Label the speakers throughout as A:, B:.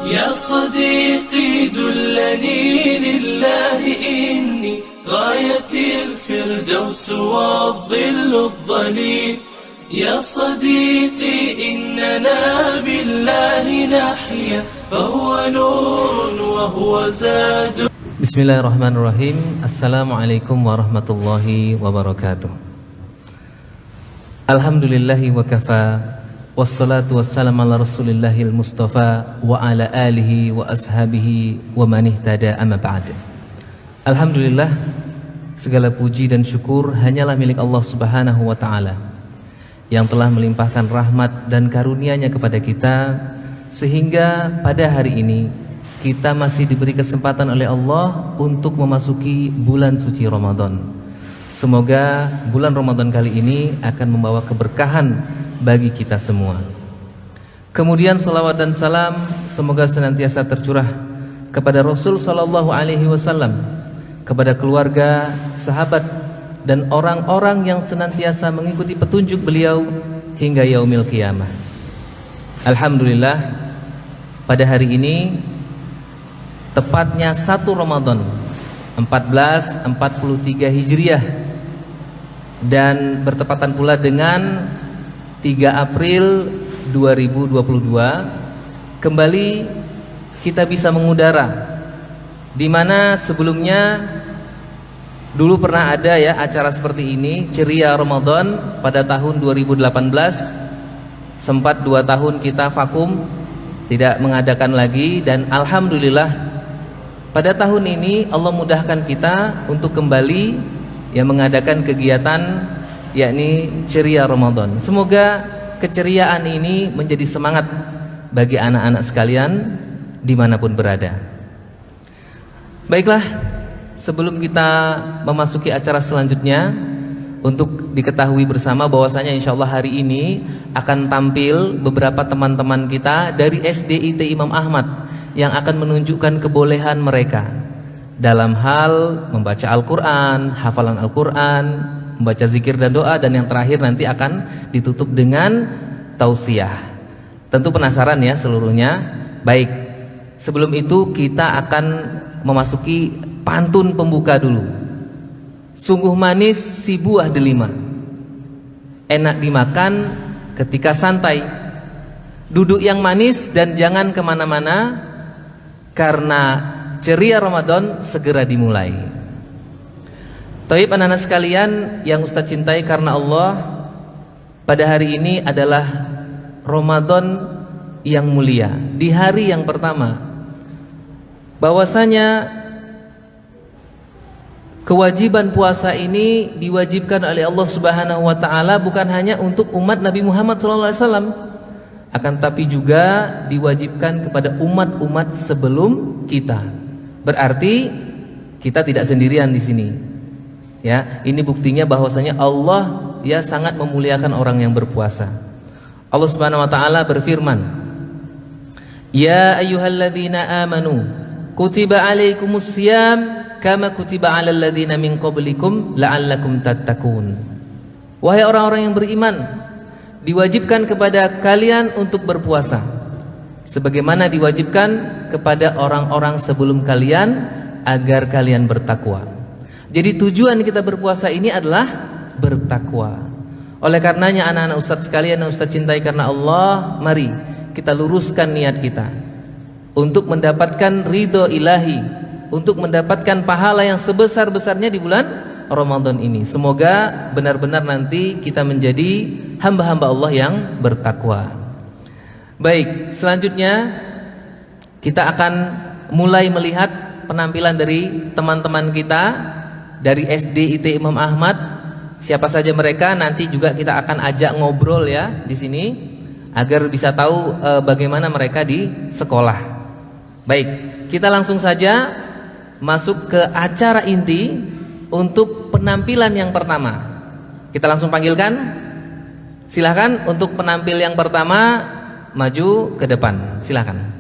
A: يا صديقي دلني لله إني غاية الفردوس والظل الظليل. يا صديقي إننا بالله نحيا فهو نور وهو زاد.
B: Bismillahirrahmanirrahim. Assalamualaikum warahmatullahi wabarakatuh. Alhamdulillahi wa kafa, wassalatu wassalamu ala rasulillahil mustafa wa ala alihi wa ashabihi wa man ihtada amma ba'd. Alhamdulillah, segala puji dan syukur hanyalah milik Allah subhanahu wa ta'ala yang telah melimpahkan rahmat dan karunia-Nya kepada kita, sehingga pada hari ini kita masih diberi kesempatan oleh Allah untuk memasuki bulan suci Ramadan. Semoga bulan Ramadan kali ini akan membawa keberkahan bagi kita semua. Kemudian salawat dan salam semoga senantiasa tercurah kepada Rasul sallallahu alaihi wasallam, kepada keluarga, sahabat, dan orang-orang yang senantiasa mengikuti petunjuk beliau hingga yaumil qiyamah. Alhamdulillah, pada hari ini tepatnya 1 Ramadan 1443 Hijriah dan bertepatan pula dengan 3 April 2022 kembali kita bisa mengudara, di mana sebelumnya dulu pernah ada ya acara seperti ini, Ceria Ramadan, pada tahun 2018. Sempat 2 tahun kita vakum, tidak mengadakan lagi, dan alhamdulillah pada tahun ini Allah mudahkan kita untuk kembali mengadakan kegiatan yakni Ceria Ramadan. Semoga keceriaan ini menjadi semangat bagi anak-anak sekalian dimanapun berada. Baiklah, sebelum kita memasuki acara selanjutnya, untuk diketahui bersama bahwasanya insya Allah hari ini akan tampil beberapa teman-teman kita dari SDIT Imam Ahmad yang akan menunjukkan kebolehan mereka dalam hal membaca Al-Quran, hafalan Al-Quran, membaca zikir dan doa, dan yang terakhir nanti akan ditutup dengan tausiah. Tentu penasaran ya seluruhnya. Baik, sebelum itu kita akan memasuki pantun pembuka dulu. Sungguh manis si buah delima, enak dimakan ketika santai. Duduk yang manis dan jangan kemana-mana, karena ceria Ramadan segera dimulai. Taib anak-anak sekalian yang Ustaz cintai karena Allah, pada hari ini adalah Ramadan yang mulia, di hari yang pertama, bahwasanya kewajiban puasa ini diwajibkan oleh Allah Subhanahu wa taala bukan hanya untuk umat Nabi Muhammad SAW, akan tapi juga diwajibkan kepada umat-umat sebelum kita. Berarti kita tidak sendirian di sini. Ya, ini buktinya bahwasanya Allah ya sangat memuliakan orang yang berpuasa. Allah Subhanahu wa taala berfirman, "Ya ayyuhalladzina amanu, kutiba alaikumussyam kama kutiba alal ladzina min qablikum la'allakum tattaqun." Wahai orang-orang yang beriman, diwajibkan kepada kalian untuk berpuasa sebagaimana diwajibkan kepada orang-orang sebelum kalian agar kalian bertakwa. Jadi tujuan kita berpuasa ini adalah bertakwa. Oleh karenanya anak-anak Ustadz sekalian yang Ustadz cintai karena Allah, mari kita luruskan niat kita untuk mendapatkan ridho ilahi, untuk mendapatkan pahala yang sebesar-besarnya di bulan Ramadan ini. Semoga benar-benar nanti kita menjadi hamba-hamba Allah yang bertakwa. Baik, selanjutnya kita akan mulai melihat penampilan dari teman-teman kita dari SDIT Imam Ahmad. Siapa saja mereka nanti juga kita akan ajak ngobrol ya di sini agar bisa tahu bagaimana mereka di sekolah. Baik, kita langsung saja masuk ke acara inti untuk penampilan yang pertama. Kita langsung panggilkan. Silahkan untuk penampil yang pertama maju ke depan. Silahkan.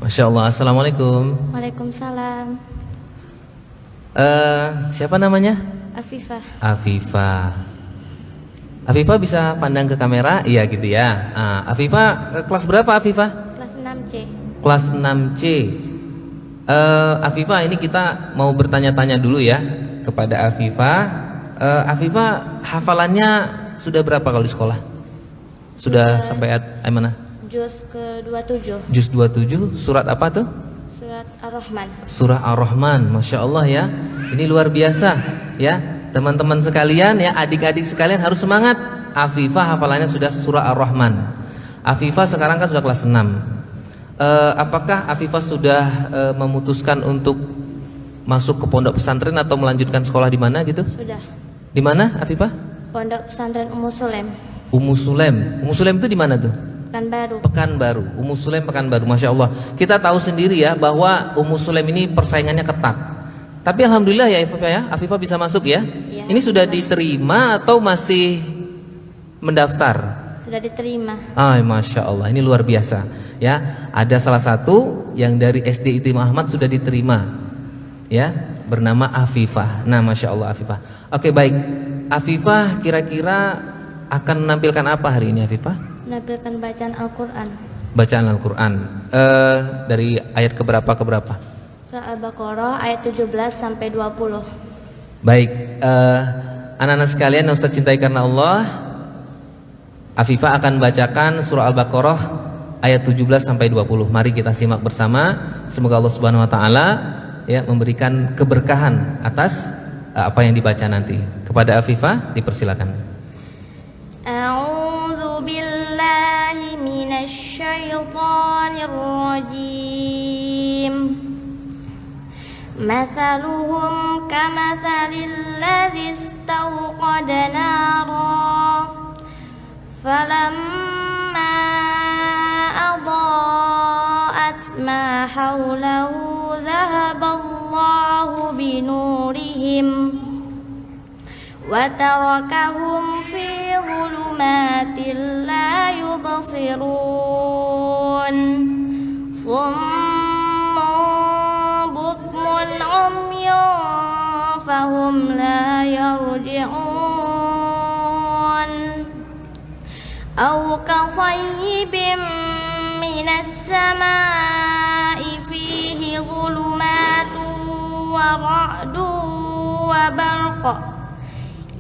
B: Masya Allah. Assalamualaikum.
C: Waalaikumsalam.
B: Siapa namanya?
C: Afifah.
B: Afifah. Afifah bisa pandang ke kamera? Iya gitu ya. Afifah kelas berapa Afifah?
C: Kelas 6C.
B: Kelas 6C. Afifah, ini kita mau bertanya-tanya dulu ya kepada Afifah. Afifah, hafalannya sudah berapa kalau di sekolah? Sudah sampai ayat mana?
C: Juz ke-27.
B: Juz 27, surat apa tuh?
C: Surat Ar-Rahman.
B: Surah Ar-Rahman. Masya Allah ya. Ini luar biasa ya. Teman-teman sekalian ya, adik-adik sekalian harus semangat. Afifah hafalannya sudah surah Ar-Rahman. Afifah sekarang kan sudah kelas 6. Apakah Afifah sudah memutuskan untuk masuk ke pondok pesantren atau melanjutkan sekolah di mana gitu?
C: Sudah.
B: Di mana Afifah?
C: Pondok Pesantren Ummu Sulaim.
B: Ummu Sulaim. Ummu Sulaim itu di mana tuh?
C: Pekanbaru.
B: Pekanbaru. Ummu Sulaim Pekanbaru. Masya Allah. Kita tahu sendiri ya bahwa Ummu Sulaim ini persaingannya ketat. Tapi alhamdulillah ya Afifah ya, Afifah bisa masuk ya.
C: Ya.
B: Ini sudah diterima atau masih mendaftar?
C: Sudah diterima.
B: Masya Allah, ini luar biasa ya. Ada salah satu yang dari SD Itim Ahmad sudah diterima ya, bernama Afifah. Nah Masya Allah Afifah. Oke baik, Afifah kira-kira akan menampilkan apa hari ini Afifah?
C: Menampilkan bacaan Al-Quran.
B: Bacaan Al-Quran. Dari ayat keberapa ke berapa?
C: Surah Al-Baqarah ayat 17 sampai 20.
B: Baik, anak-anak sekalian yang Ustaz cintai karena Allah, Afifah akan bacakan surah Al-Baqarah ayat 17 sampai 20. Mari kita simak bersama. Semoga Allah Subhanahu wa taala ya memberikan keberkahan atas apa yang dibaca nanti. Kepada Afifah dipersilakan.
C: A'udzu billahi minasy syaithanir rajim. Mathaluhum kamathalil ladzi istawqada nara falamma adaa'at ma hawlahu dhahaballahu binurihim wa tarakahum fi dhulumatin la yubsirun fahum la yarji'un aw kasayyibin minas samaa'i fihi dhulumatun wa ra'dun wa barqun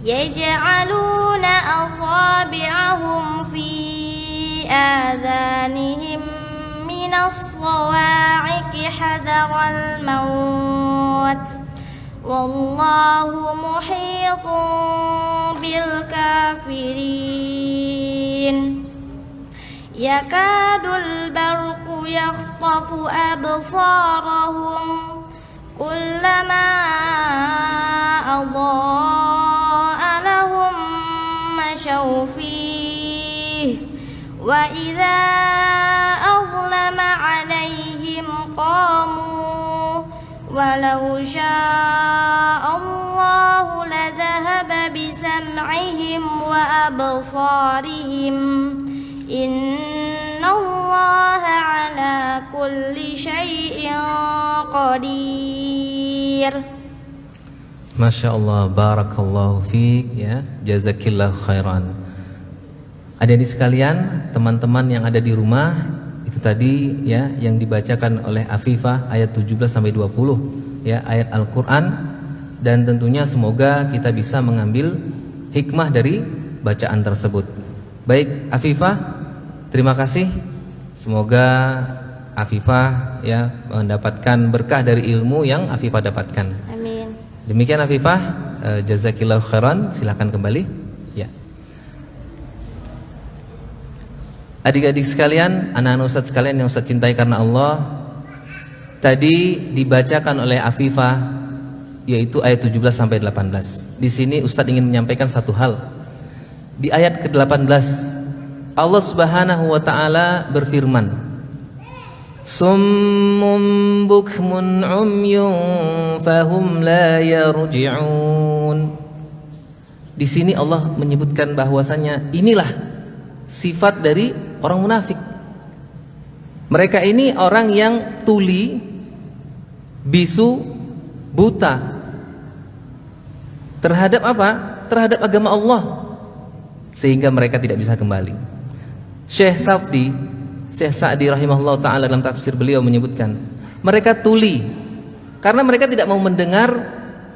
C: yaj'aluna asabi'ahum fi adhanihim minas sawa'iqi hadaral maut wallahu muhitun bil kafirin yakadul barqu yakhtafu absarahum kullama adaa'a lahum mashaw fihi wa idza azlama 'alaihim qamu walau sya'allahu ladhahaba bisam'ihim wa absarihim innallaha ala kulli syai'in qadir.
B: Masya Allah, barakallahu fiik ya, jazakillah khairan. Adik-adik sekalian, teman-teman yang ada di rumah, itu tadi ya yang dibacakan oleh Afifah ayat 17 sampai 20 ya, ayat Al-Qur'an, dan tentunya semoga kita bisa mengambil hikmah dari bacaan tersebut. Baik Afifah, terima kasih. Semoga Afifah ya mendapatkan berkah dari ilmu yang Afifah dapatkan.
C: Amin.
B: Demikian Afifah, jazakillahu khairan. Silakan kembali. Ya. Adik-adik sekalian, anak-anak Ustadz sekalian yang Ustadz cintai karena Allah, tadi dibacakan oleh Afifah yaitu ayat 17 sampai 18. Di sini Ustadz ingin menyampaikan satu hal. Di ayat ke-18 Allah Subhanahu wa taala berfirman, Summum bukmun umyun fahum la yarji'un. Di sini Allah menyebutkan bahwasannya inilah sifat dari orang munafik. Mereka ini orang yang tuli, bisu, buta. terhadap apa? Terhadap agama Allah, sehingga mereka tidak bisa kembali. Syekh Sa'di rahimahullah ta'ala dalam tafsir beliau menyebutkan, mereka tuli karena mereka tidak mau mendengar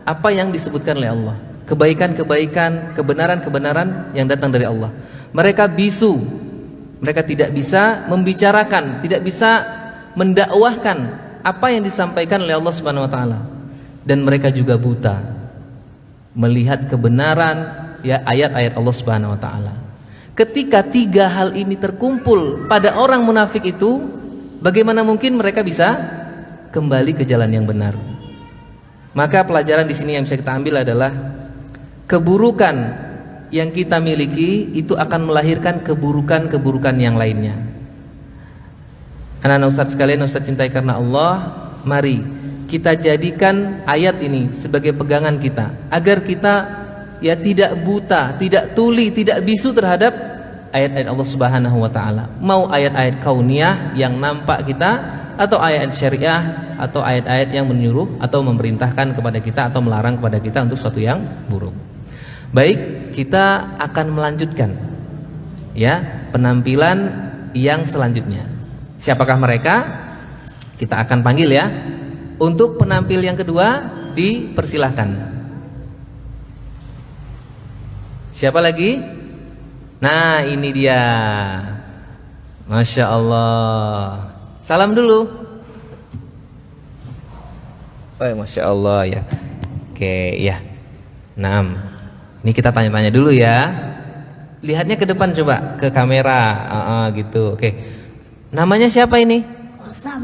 B: apa yang disebutkan oleh Allah, kebaikan-kebaikan, kebenaran-kebenaran yang datang dari Allah. Mereka bisu, mereka tidak bisa membicarakan, tidak bisa mendakwahkan apa yang disampaikan oleh Allah Subhanahu wa taala. Dan mereka juga buta melihat kebenaran ya ayat-ayat Allah Subhanahu wa taala. Ketika tiga hal ini terkumpul pada orang munafik itu, bagaimana mungkin mereka bisa kembali ke jalan yang benar? Maka pelajaran di sini yang bisa kita ambil adalah keburukan yang kita miliki itu akan melahirkan keburukan-keburukan yang lainnya. Anak-anak Ustadz sekalian, Ustadz cintai karena Allah, mari kita jadikan ayat ini sebagai pegangan kita, agar kita ya tidak buta, tidak tuli, tidak bisu terhadap ayat-ayat Allah Subhanahu wa taala. Mau ayat-ayat kauniyah yang nampak kita, atau ayat syariah, atau ayat-ayat yang menyuruh atau memerintahkan kepada kita atau melarang kepada kita untuk sesuatu yang buruk. Baik, kita akan melanjutkan ya penampilan yang selanjutnya. Siapakah mereka? Kita akan panggil ya. Untuk penampil yang kedua dipersilahkan. Siapa lagi? Nah, ini dia. Masya Allah. Salam dulu. Oh, Masya Allah ya. Oke ya. 6. Ini kita tanya-tanya dulu ya. Lihatnya ke depan coba, ke kamera, gitu. Oke. Namanya siapa ini?
C: Kosam.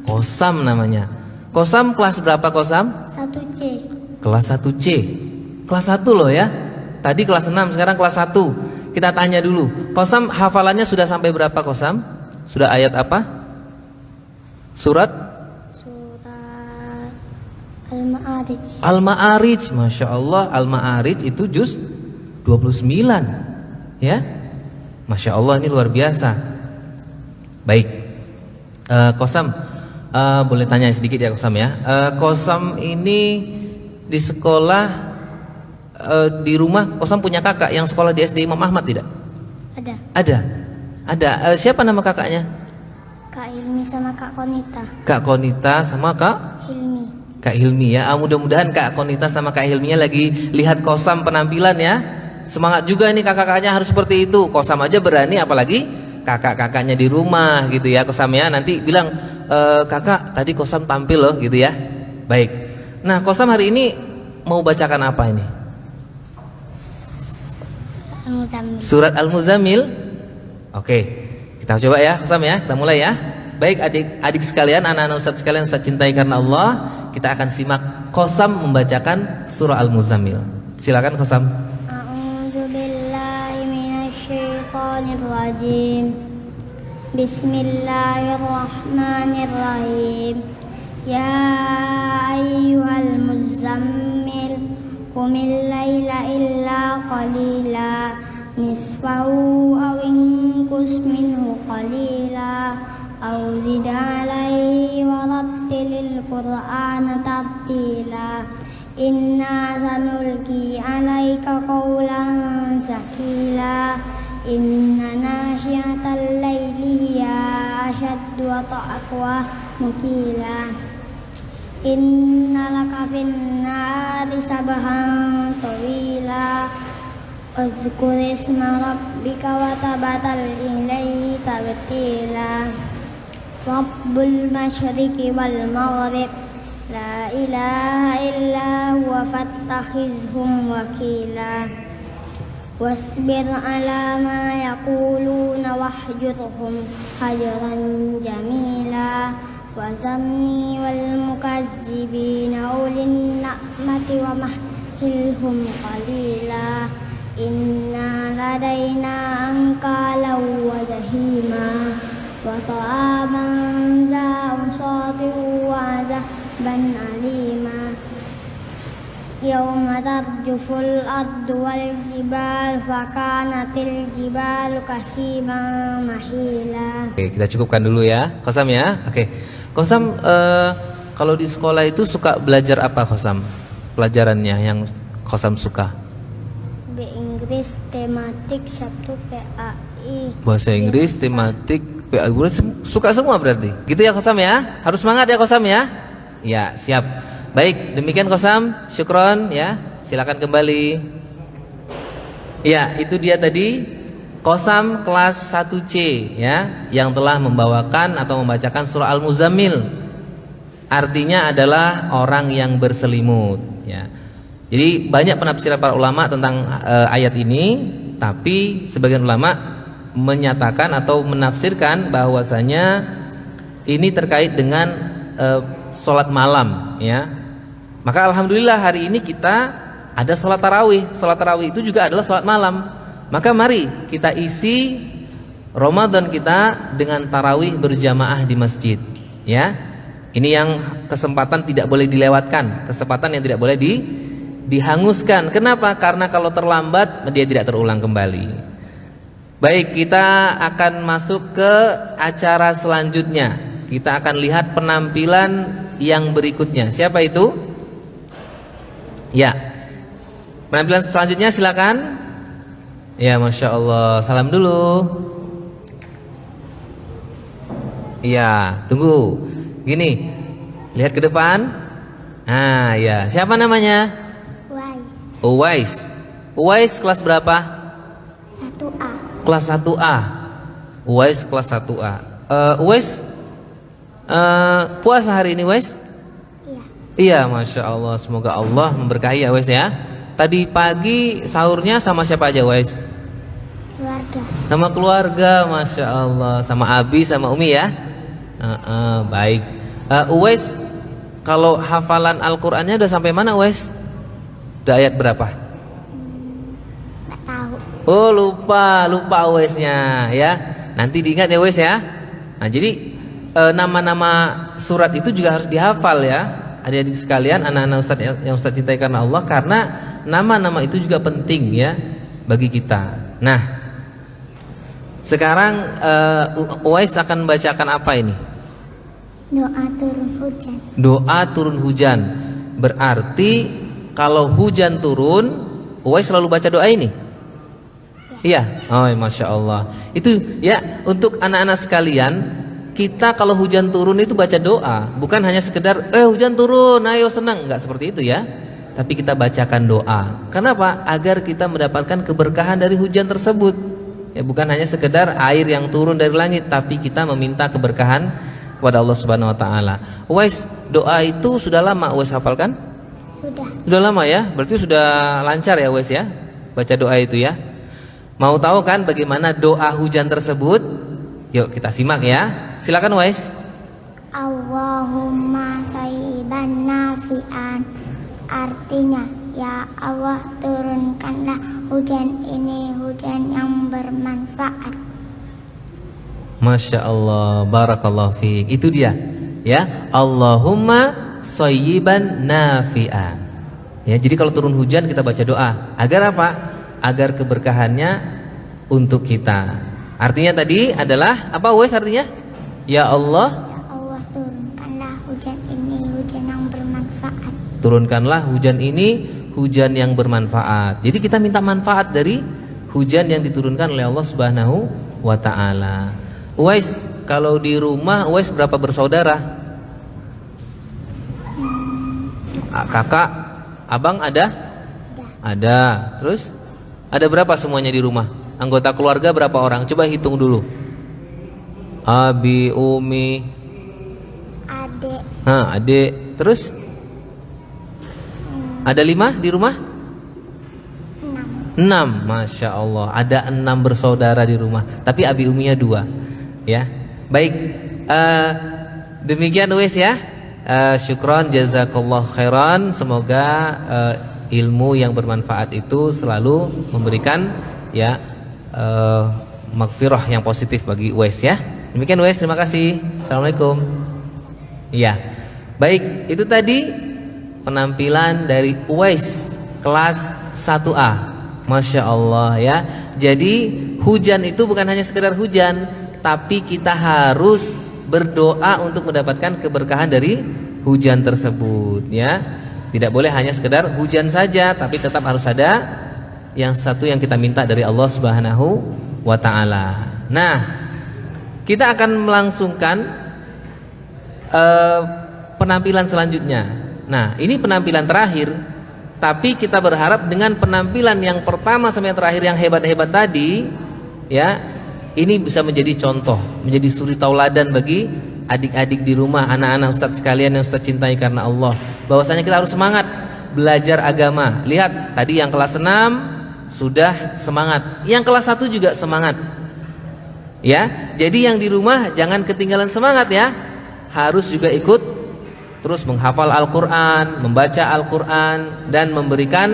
B: Kosam namanya. Kosam kelas berapa Kosam?
C: 1C.
B: Kelas 1C. Kelas 1 loh ya. Tadi kelas 6, sekarang kelas 1. Kita tanya dulu. Kosam hafalannya sudah sampai berapa Kosam? Sudah ayat apa? Surat
C: Al-Ma'arij.
B: Al-Ma'arij, Masya Allah. Al-Ma'arij itu juz 29 ya. Masya Allah, ini luar biasa. Baik, Kosam, boleh tanya sedikit ya Kosam ya. Kosam ini di sekolah, di rumah Kosam punya kakak yang sekolah di SD Imam Ahmad tidak? Ada. Siapa nama kakaknya?
C: Kak Hilmi sama Kak Konita.
B: Kak Konita sama Kak
C: Hilmi.
B: Kak Hilmi ya. Mudah-mudahan Kak Konita sama Kak Hilminya lagi lihat Kosam penampilan ya. Semangat juga ini kakak-kakaknya harus seperti itu. Kosam aja berani, apalagi kakak-kakaknya di rumah gitu ya Kosam ya. Nanti bilang, kakak tadi Kosam tampil loh gitu ya. Baik. Nah, Kosam hari ini mau bacakan apa ini?
C: Al-Muzammil.
B: Surat Al-Muzammil. Oke, kita coba ya Kosam ya. Kita mulai ya. Baik adik-adik sekalian, anak-anak Ustadz sekalian saya cintai karena Allah, kita akan simak Kosam membacakan surah Al-Muzammil. Silakan Kosam.
C: A'udzubillahi minasyaitonirrajim. Bismillahirrahmanirrahim. Ya ayyuhal muzammil, qumil laila illa qalila, nisfahu aw inqus minhu qalila, aw zid alaihi warattilil qur'ana tartila. Inna sanulqi alaika qawlan sakila. Inna nasyiatal laili hiya ashaddu wata'aqwa mukila. Inna laka fin nari sabahan tawila. Uzkur isma rabbika wa tabatal ilaihi tabtila. Rabbul masyriqi wal maghrib, la ilaha illa huwa fattakhizhum wakila. Wasbir ala ma yaquluna wahjurhum hajran jamila. Wazamni wal mukazzibina ulin na'mati wa mahhilhum qalila. Inna ladaina ankalau wa jahima, wa ta'aman za usati wa azban alima. Yawma tarjuful ardu wal jibal fakanatil jibalu kasiman mahila.
B: Oke, kita cukupkan dulu ya Kosam ya. Oke, Kosam, kalau di sekolah itu suka belajar apa Kosam? Pelajarannya yang Qasam suka?
C: B Inggris tematik 1 PAI.
B: Bahasa Inggris, tematik, PA. Suka semua berarti. Gitu ya Qasam ya? Harus semangat ya Qasam ya? Ya, siap. Baik, demikian Qasam. Syukron ya. Silakan kembali. Ya, itu dia tadi Qasam kelas 1C ya, yang telah membawakan atau membacakan surah Al-Muzammil. Artinya adalah orang yang berselimut ya. Jadi banyak penafsiran para ulama tentang ayat ini, tapi sebagian ulama menyatakan atau menafsirkan bahwasanya ini terkait dengan sholat malam ya. Maka alhamdulillah hari ini kita ada sholat tarawih. Sholat tarawih itu juga adalah sholat malam. Maka mari kita isi Ramadan kita dengan tarawih berjamaah di masjid ya. Ini yang kesempatan tidak boleh dilewatkan, kesempatan yang tidak boleh dihanguskan. Kenapa? Karena kalau terlambat dia tidak terulang kembali. Baik, kita akan masuk ke acara selanjutnya. Kita akan lihat penampilan yang berikutnya. Siapa itu? Ya, penampilan selanjutnya silakan. Ya, Masya Allah. Salam dulu. Ya, tunggu. Gini, lihat ke depan. Nah, ya. Siapa namanya? Uwais. Uwais kelas berapa?
C: 1A.
B: Kelas 1A. Uwais kelas 1A. Uwais puasa hari ini Uwais?
C: Iya.
B: Iya, Masya Allah. Semoga Allah memberkahi ya Uwais ya. Tadi pagi sahurnya sama siapa aja Uwais?
C: Keluarga.
B: Sama keluarga, Masya Allah. Sama Abi, sama Umi ya. Baik. Uwais, kalau hafalan Al-Qur'annya udah sampai mana Uwais? Udah ayat berapa?
C: Nggak tahu.
B: Oh, lupa Uwaisnya ya. Nanti diingat ya Uwais ya. Nah, jadi nama-nama surat itu juga harus dihafal ya. Adik-adik sekalian, anak-anak Ustaz yang Ustaz cintai karena Allah, karena nama-nama itu juga penting ya bagi kita. Nah, sekarang Uwais akan membacakan apa ini?
C: Doa turun hujan.
B: Doa turun hujan. Berarti kalau hujan turun, Uwais selalu baca doa ini? Iya. Oh, Masya Allah. Itu ya, untuk anak-anak sekalian, kita kalau hujan turun itu baca doa, bukan hanya sekedar hujan turun, ayo senang, enggak seperti itu ya. Tapi kita bacakan doa. Kenapa? Agar kita mendapatkan keberkahan dari hujan tersebut. Ya, bukan hanya sekedar air yang turun dari langit, tapi kita meminta keberkahan kepada Allah Subhanahu wa taala. Uwais, doa itu sudah lama Uwais hafalkan? Sudah lama ya? Berarti sudah lancar ya Uwais ya? Baca doa itu ya. Mau tahu kan bagaimana doa hujan tersebut? Yuk kita simak ya. Silakan Uwais.
C: Allahumma sayyiban nafi'an. Artinya, ya Allah turunkanlah hujan ini, hujan yang bermanfaat.
B: Masya Allah, barakallahu fiik. Itu dia ya. Allahumma sayyiban nafi'an. Ya, jadi kalau turun hujan kita baca doa. Agar apa? Agar keberkahannya untuk kita. Artinya tadi adalah apa Uwais artinya? Ya Allah,
C: Ya Allah turunkanlah hujan ini, hujan yang bermanfaat.
B: turunkanlah hujan ini, hujan yang bermanfaat. Jadi kita minta manfaat dari hujan yang diturunkan oleh Allah Subhanahu wa taala. Uwais, kalau di rumah Uwais berapa bersaudara? Kakak, abang ada? Ada. Terus ada berapa semuanya di rumah? Anggota keluarga berapa orang? Coba hitung dulu. Abi, Umi,
C: Adik.
B: adik. Terus ada 5 di rumah? 6. Masya Allah. Ada 6 bersaudara di rumah. Tapi Abi Uminya 2. Ya. Baik. Demikian Uwais ya. Syukron, jazakallah khairan. Semoga ilmu yang bermanfaat itu selalu memberikan ya maghfirah yang positif bagi Uwais ya. Demikian Uwais, terima kasih. Assalamualaikum. Iya. Baik, itu tadi penampilan dari Uwais kelas 1A. Masya Allah ya. Jadi hujan itu bukan hanya sekedar hujan, tapi kita harus berdoa untuk mendapatkan keberkahan dari hujan tersebut ya. Tidak boleh hanya sekedar hujan saja, tapi tetap harus ada yang satu yang kita minta dari Allah Subhanahu wa taala. Nah, kita akan melangsungkan penampilan selanjutnya. Nah, ini penampilan terakhir, tapi kita berharap dengan penampilan yang pertama sampai yang terakhir yang hebat-hebat tadi, ya, ini bisa menjadi contoh, menjadi suri tauladan bagi adik-adik di rumah, anak-anak Ustadz sekalian yang Ustadz cintai karena Allah. Bahwasanya kita harus semangat belajar agama. Lihat, tadi yang kelas 6 sudah semangat, yang kelas 1 juga semangat. Ya, jadi yang di rumah jangan ketinggalan semangat ya. Harus juga ikut terus menghafal Al-Quran, membaca Al-Quran, dan memberikan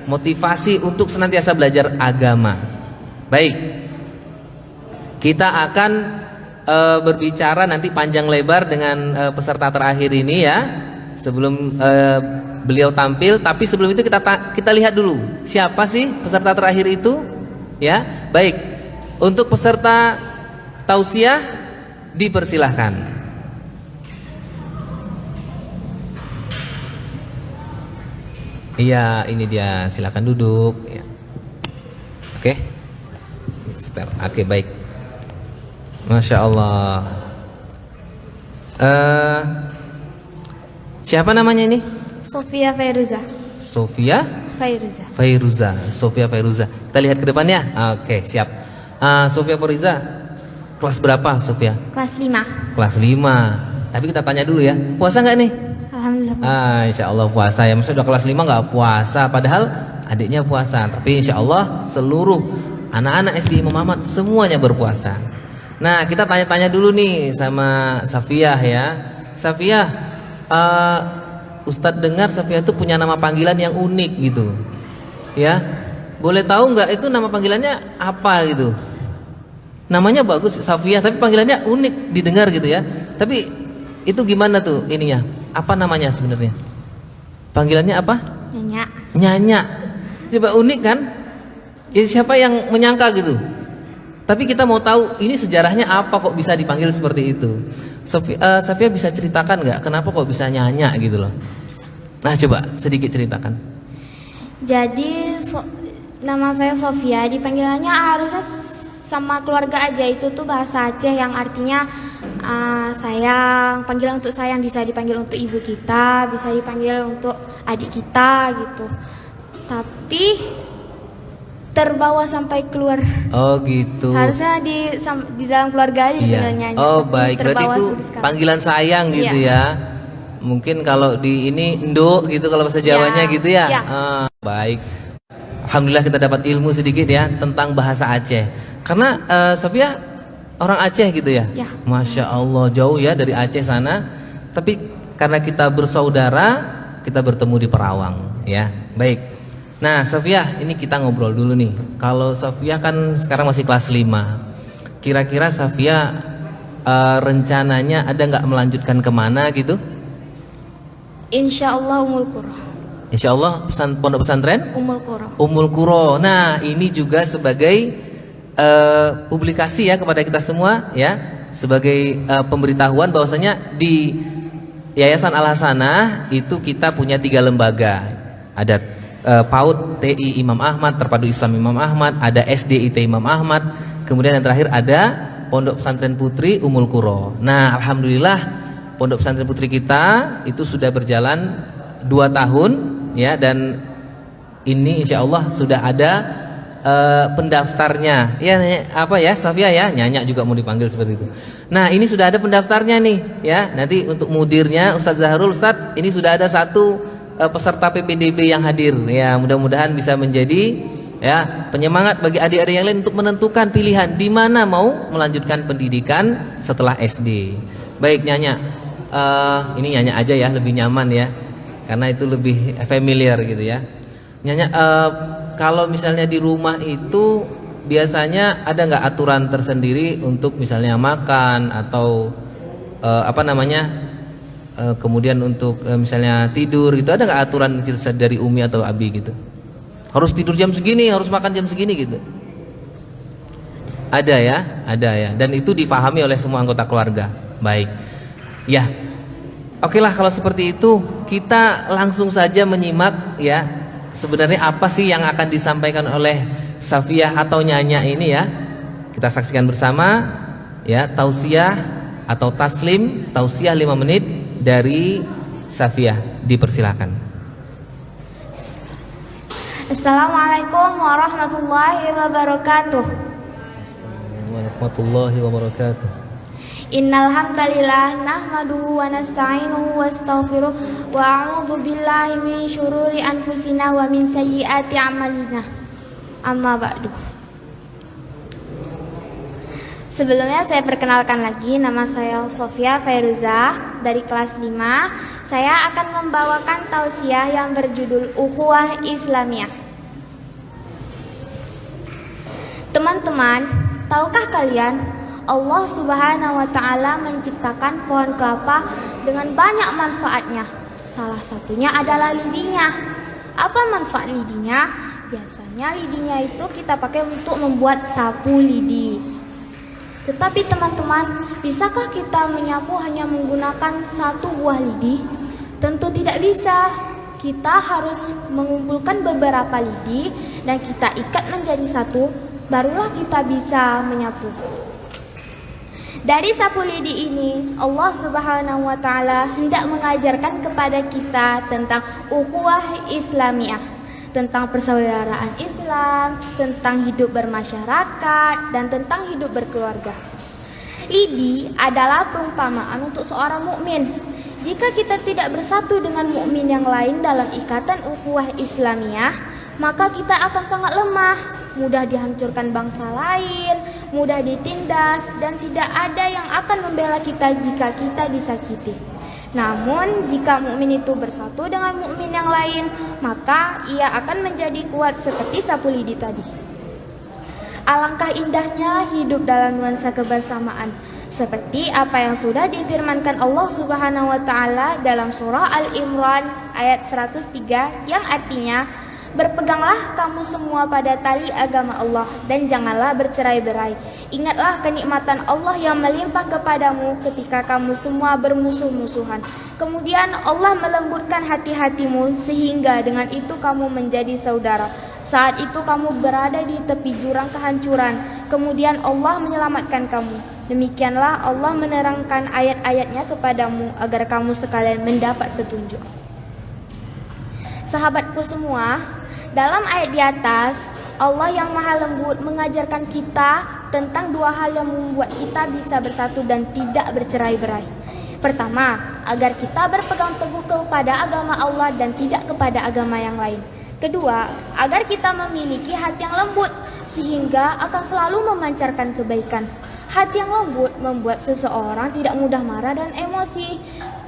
B: motivasi untuk senantiasa belajar agama. Baik, kita akan berbicara nanti panjang lebar dengan peserta terakhir ini ya, sebelum beliau tampil. Tapi sebelum itu kita lihat dulu siapa sih peserta terakhir itu ya. Baik, untuk peserta tausiah dipersilahkan. Iya, ini dia, silakan duduk ya. Oke. Oke, baik. Masya Allah. Siapa namanya ini?
D: Sofia Fairuza.
B: Sofia
D: Fairuza.
B: Fairuza. Sofia Fairuza. Kita lihat ke depannya. Oke, siap. Sofia Fairuza, kelas berapa Sofia?
D: Kelas 5.
B: Kelas 5. Tapi kita tanya dulu ya, puasa nggak nih?
D: Alhamdulillah.
B: Insya Allah puasa ya. Maksudnya udah kelas 5 nggak puasa, padahal adiknya puasa. Tapi insya Allah seluruh anak-anak SD Imam Ahmad semuanya berpuasa. Nah, kita tanya-tanya dulu nih sama Safiah ya. Safiah, Ustadz dengar Safiah itu punya nama panggilan yang unik gitu. Ya, boleh tahu nggak itu nama panggilannya apa gitu? Namanya bagus Safiah, tapi panggilannya unik didengar gitu ya. Tapi itu gimana tuh ininya? Apa namanya sebenarnya? Panggilannya apa?
D: Nyanya.
B: Nyanya. Coba unik kan? Ya, siapa yang menyangka gitu? Tapi kita mau tahu ini sejarahnya apa kok bisa dipanggil seperti itu. Safia bisa ceritakan nggak kenapa kok bisa nyanya gitu loh? Nah, coba sedikit ceritakan.
D: Jadi nama saya Sofia, dipanggilannya harusnya sama keluarga aja, itu tuh bahasa Aceh yang artinya sayang, panggilan untuk sayang, bisa dipanggil untuk ibu kita, bisa dipanggil untuk adik kita gitu. Tapi terbawa sampai keluar.
B: Oh gitu.
D: Harusnya di dalam keluarga aja dipanggilnya.
B: Oh baik, berarti itu panggilan sayang gitu ya. Mungkin kalau di ini nduk gitu kalau bahasa Jawanya gitu ya. Baik. Alhamdulillah kita dapat ilmu sedikit ya tentang bahasa Aceh. Karena Sofia orang Aceh gitu ya?
D: Ya.
B: Masya Allah, jauh ya dari Aceh sana. Tapi karena kita bersaudara, kita bertemu di Perawang ya. Baik. Nah Sofia, ini kita ngobrol dulu nih. Kalau Sofia kan sekarang masih kelas 5. Kira-kira Sofia rencananya ada nggak melanjutkan kemana gitu?
D: Insya Allah Ummul Qura.
B: Insya Allah pondok pesantren?
D: Ummul Qura.
B: Ummul Qura. Nah ini juga sebagai publikasi ya kepada kita semua ya, sebagai pemberitahuan bahwasanya di Yayasan Al Hasanah itu kita punya 3 lembaga. Ada PAUD TI Imam Ahmad, Terpadu Islam Imam Ahmad, ada SDIT Imam Ahmad, kemudian yang terakhir ada Pondok Pesantren Putri Ummul Qura. Nah, alhamdulillah Pondok Pesantren Putri kita itu sudah berjalan 2 tahun ya, dan ini insya Allah sudah ada pendaftarnya. Ya apa ya Safia ya, Nyanya juga mau dipanggil seperti itu. Nah, ini sudah ada pendaftarnya nih ya. Nanti untuk mudirnya Ustadz Zahrul, Ustadz ini sudah ada 1 peserta PPDB yang hadir ya, mudah-mudahan bisa menjadi ya penyemangat bagi adik-adik yang lain untuk menentukan pilihan di mana mau melanjutkan pendidikan setelah SD. Baik Nyanya, ini Nyanya aja ya, lebih nyaman ya, karena itu lebih familiar gitu ya. Nyanya, kalau misalnya di rumah itu biasanya ada nggak aturan tersendiri untuk misalnya makan atau apa namanya? Kemudian untuk misalnya tidur gitu, ada nggak aturan gitu dari Umi atau Abi gitu? Harus tidur jam segini, harus makan jam segini gitu? Ada ya, dan itu difahami oleh semua anggota keluarga. Baik, ya. Oke lah kalau seperti itu kita langsung saja menyimak ya. Sebenarnya apa sih yang akan disampaikan oleh Safiyah atau Nyanya ini ya. Kita saksikan bersama ya, tausiah atau taslim, tausiah 5 menit dari Safiyah. Dipersilakan.
D: Assalamualaikum warahmatullahi wabarakatuh.
B: Warahmatullahi wabarakatuh.
D: Innal hamdalillah nahmaduhu wa nasta'inuhu wa astaghfiruh wa a'udzu billahi min syururi anfusina wa min sayyiati a'malina. Amma ba'du. Sebelumnya saya perkenalkan lagi, nama saya Sofia Fairuzah dari kelas 5. Saya akan membawakan tausiah yang berjudul Ukhuwah Islamiyah. Teman-teman, tahukah kalian Allah Subhanahu wa Ta'ala menciptakan pohon kelapa dengan banyak manfaatnya. Salah satunya adalah lidinya. Apa manfaat lidinya? Biasanya lidinya itu kita pakai untuk membuat sapu lidi. Tetapi teman-teman, bisakah kita menyapu hanya menggunakan satu buah lidi? Tentu tidak bisa. Kita harus mengumpulkan beberapa lidi dan kita ikat menjadi satu, barulah kita bisa menyapu. Dari sapu lidi ini, Allah Subhanahu wa Ta'ala hendak mengajarkan kepada kita tentang ukhuwah Islamiyah, tentang persaudaraan Islam, tentang hidup bermasyarakat, dan tentang hidup berkeluarga. Lidi adalah perumpamaan untuk seorang mukmin. Jika kita tidak bersatu dengan mukmin yang lain dalam ikatan ukhuwah Islamiyah, maka kita akan sangat lemah, mudah dihancurkan bangsa lain, mudah ditindas, dan tidak ada yang akan membela kita jika kita disakiti. Namun jika mukmin itu bersatu dengan mukmin yang lain, maka ia akan menjadi kuat seperti sapu lidi tadi. Alangkah indahnya hidup dalam nuansa kebersamaan, seperti apa yang sudah difirmankan Allah Subhanahu wa Ta'ala dalam surah Al-Imran ayat 103 yang artinya, berpeganglah kamu semua pada tali agama Allah dan janganlah bercerai-berai. Ingatlah kenikmatan Allah yang melimpah kepadamu ketika kamu semua bermusuh-musuhan. Kemudian Allah melembutkan hati-hatimu sehingga dengan itu kamu menjadi saudara. Saat itu kamu berada di tepi jurang kehancuran. Kemudian Allah menyelamatkan kamu. Demikianlah Allah menerangkan ayat-ayatnya kepadamu agar kamu sekalian mendapat petunjuk. Sahabatku semua, dalam ayat di atas, Allah yang maha lembut mengajarkan kita tentang dua hal yang membuat kita bisa bersatu dan tidak bercerai-berai. Pertama, agar kita berpegang teguh kepada agama Allah dan tidak kepada agama yang lain. Kedua, agar kita memiliki hati yang lembut sehingga akan selalu memancarkan kebaikan. Hati yang lembut membuat seseorang tidak mudah marah dan emosi,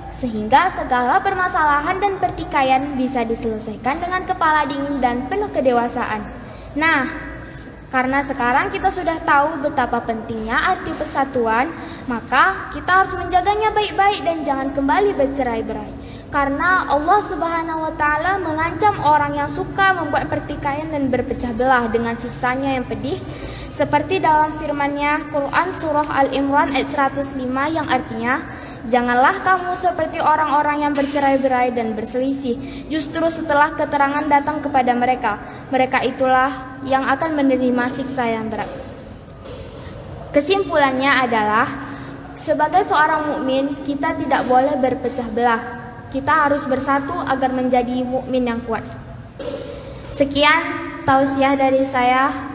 D: sehingga segala permasalahan dan pertikaian bisa diselesaikan dengan kepala dingin dan penuh kedewasaan. Nah, karena sekarang kita sudah tahu betapa pentingnya arti persatuan, maka kita harus menjaganya baik-baik dan jangan kembali bercerai-berai. Karena Allah Subhanahu wa Ta'ala mengancam orang yang suka membuat pertikaian dan berpecah belah dengan siksanya yang pedih, seperti dalam firman-Nya Quran surah Al-Imran ayat 105 yang artinya, janganlah kamu seperti orang-orang yang bercerai-berai dan berselisih, justru setelah keterangan datang kepada mereka, mereka itulah yang akan menerima siksa yang berat. Kesimpulannya adalah, sebagai seorang mukmin kita tidak boleh berpecah belah. Kita harus bersatu agar menjadi mukmin yang kuat. Sekian tausiah dari saya.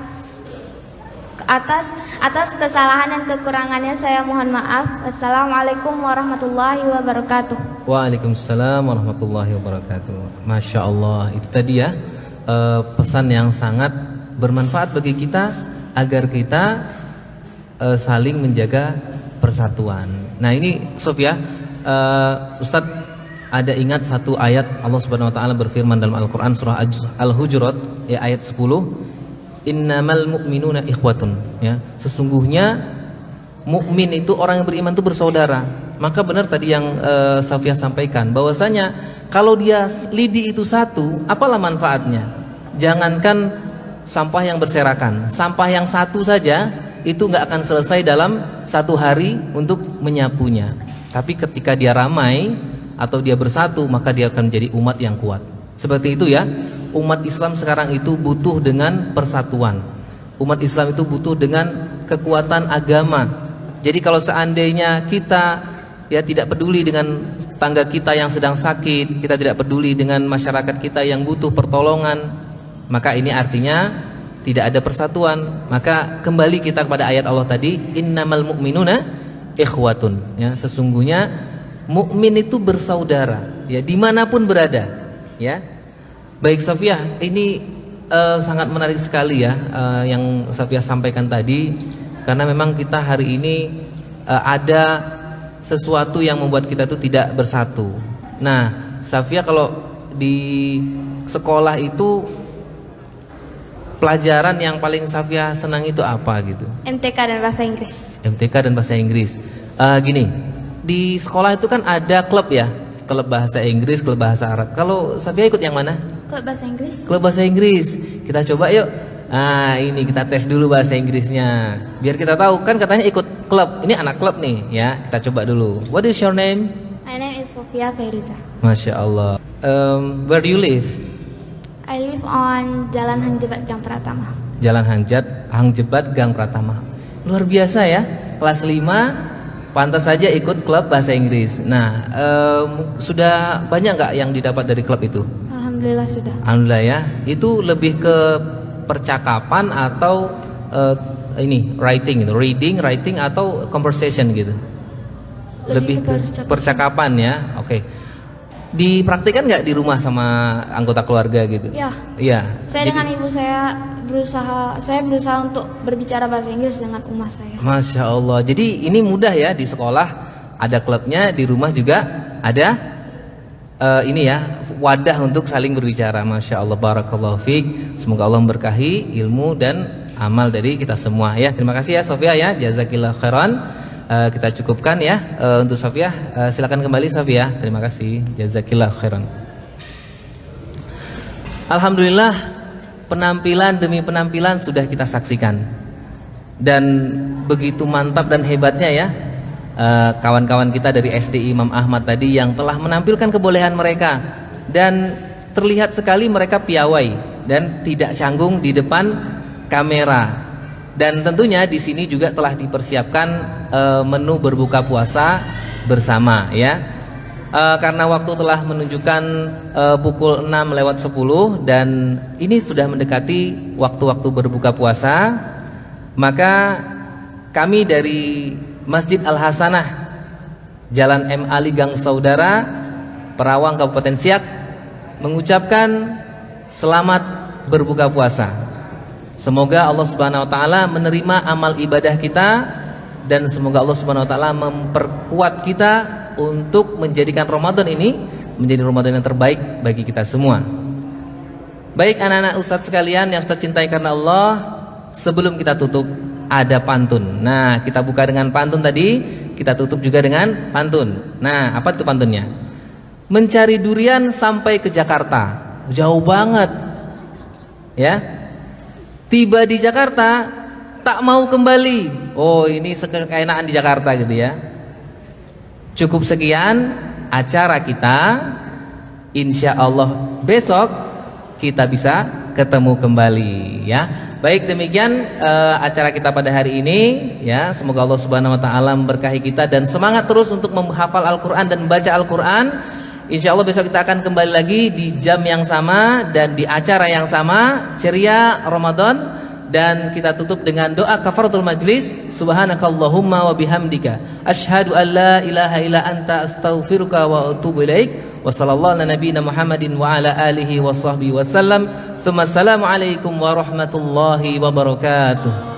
D: Atas kesalahan dan kekurangannya saya mohon maaf. Wassalamualaikum warahmatullahi wabarakatuh.
B: Waalaikumsalam warahmatullahi wabarakatuh. Masya Allah, itu tadi ya pesan yang sangat bermanfaat bagi kita agar kita saling menjaga persatuan. Nah ini Sofia, Ustadz ada ingat satu ayat Allah Subhanahu wa Ta'ala berfirman dalam Al-Quran surah Al-Hujurat ya, ayat 10, innamal mu'minuna ikhwatun ya, sesungguhnya mukmin itu orang yang beriman itu bersaudara. Maka benar tadi yang Safiyah sampaikan bahwasanya kalau dia lidi itu satu, apalah manfaatnya? Jangankan sampah yang berserakan, sampah yang satu saja itu nggak akan selesai dalam satu hari untuk menyapunya. Tapi ketika dia ramai, atau dia bersatu, maka dia akan menjadi umat yang kuat. Seperti itu ya. Umat Islam sekarang itu butuh dengan persatuan. Umat Islam itu butuh dengan kekuatan agama. Jadi kalau seandainya kita ya tidak peduli dengan tetangga kita yang sedang sakit, kita tidak peduli dengan masyarakat kita yang butuh pertolongan, maka ini artinya tidak ada persatuan. Maka kembali kita kepada ayat Allah tadi, innamal mu'minuna ikhwatun, ya, sesungguhnya mukmin itu bersaudara, ya, dimanapun berada, ya. Baik Safiyah, ini sangat menarik sekali ya yang Safiyah sampaikan tadi, karena memang kita hari ini ada sesuatu yang membuat kita itu tidak bersatu. Nah, Safiyah kalau di sekolah itu pelajaran yang paling Safiyah senang itu apa gitu?
D: MTK dan bahasa Inggris.
B: MTK dan bahasa Inggris. Gini, di sekolah itu kan ada klub ya, klub bahasa Inggris, klub bahasa Arab. Kalau Safiyah ikut yang mana?
D: Klub bahasa Inggris.
B: Klub bahasa Inggris. Kita coba yuk. Ini kita tes dulu bahasa Inggrisnya, biar kita tahu. Kan katanya ikut klub. Ini anak klub nih, ya. Kita coba dulu. What is your name?
D: My name is Sofia Fairuza.
B: Masya Allah. Where do you live?
D: I live on Jalan Hangjebat Gang Pratama.
B: Jalan Hangjebat Gang Pratama. Luar biasa ya. Kelas 5 pantas saja ikut klub bahasa Inggris. Nah, sudah banyak nggak yang didapat dari klub itu?
D: Alhamdulillah sudah.
B: Alhamdulillah ya. Itu lebih ke percakapan atau ini writing, reading, writing atau conversation gitu? Lebih ke percakapan ya. Oke. Dipraktikkan nggak di rumah sama anggota keluarga gitu?
D: Ya.
B: Iya.
D: Saya dengan ibu saya berusaha untuk berbicara bahasa Inggris dengan umah saya.
B: Masya Allah. Jadi ini mudah ya, di sekolah ada klubnya, di rumah juga ada ini ya, wadah untuk saling berbicara. Masya Allah, barakallahu fiik. Semoga Allah memberkahi ilmu dan amal dari kita semua ya. Terima kasih ya Sofia ya, jazakillah khairan. Kita cukupkan ya untuk Sofia. Silakan kembali Sofia. Terima kasih, jazakillah khairan. Alhamdulillah, penampilan demi penampilan sudah kita saksikan, dan begitu mantap dan hebatnya ya kawan-kawan kita dari SDI Imam Ahmad tadi yang telah menampilkan kebolehan mereka, dan terlihat sekali mereka piawai dan tidak canggung di depan kamera. Dan tentunya di sini juga telah dipersiapkan menu berbuka puasa bersama ya. Karena waktu telah menunjukkan pukul 6:10 dan ini sudah mendekati waktu-waktu berbuka puasa, maka kami dari Masjid Al-Hasanah Jalan M. Ali Gang Saudara, Perawang, Kabupaten Siak mengucapkan selamat berbuka puasa. Semoga Allah Subhanahu wa taala menerima amal ibadah kita, dan semoga Allah Subhanahu wa taala memperkuat kita untuk menjadikan Ramadan ini menjadi Ramadan yang terbaik bagi kita semua. Baik anak-anak ustadz sekalian yang Ustadz cintai karena Allah, sebelum kita tutup ada pantun. Nah, kita buka dengan pantun tadi, kita tutup juga dengan pantun. Nah, apa itu pantunnya? Mencari durian sampai ke Jakarta, jauh banget ya. Tiba di Jakarta tak mau kembali. Oh, ini kekayaan di Jakarta gitu ya. Cukup sekian acara kita. Insya Allah besok kita bisa ketemu kembali ya. Baik, demikian acara kita pada hari ini ya. Semoga Allah Subhanahu wa taala memberkahi kita dan semangat terus untuk menghafal Al-Qur'an dan baca Al-Qur'an. Insya Allah besok kita akan kembali lagi di jam yang sama dan di acara yang sama. Ceria Ramadan, dan kita tutup dengan doa kafaratul majlis. Subhanakallahumma wa bihamdika asyhadu an la ilaha illa anta astaghfiruka wa atubu ilaik. Wa sallallahu ala nabiyyina Muhammadin wa ala alihi wa sahbihi wasallam. Assalamualaikum warahmatullahi wabarakatuh.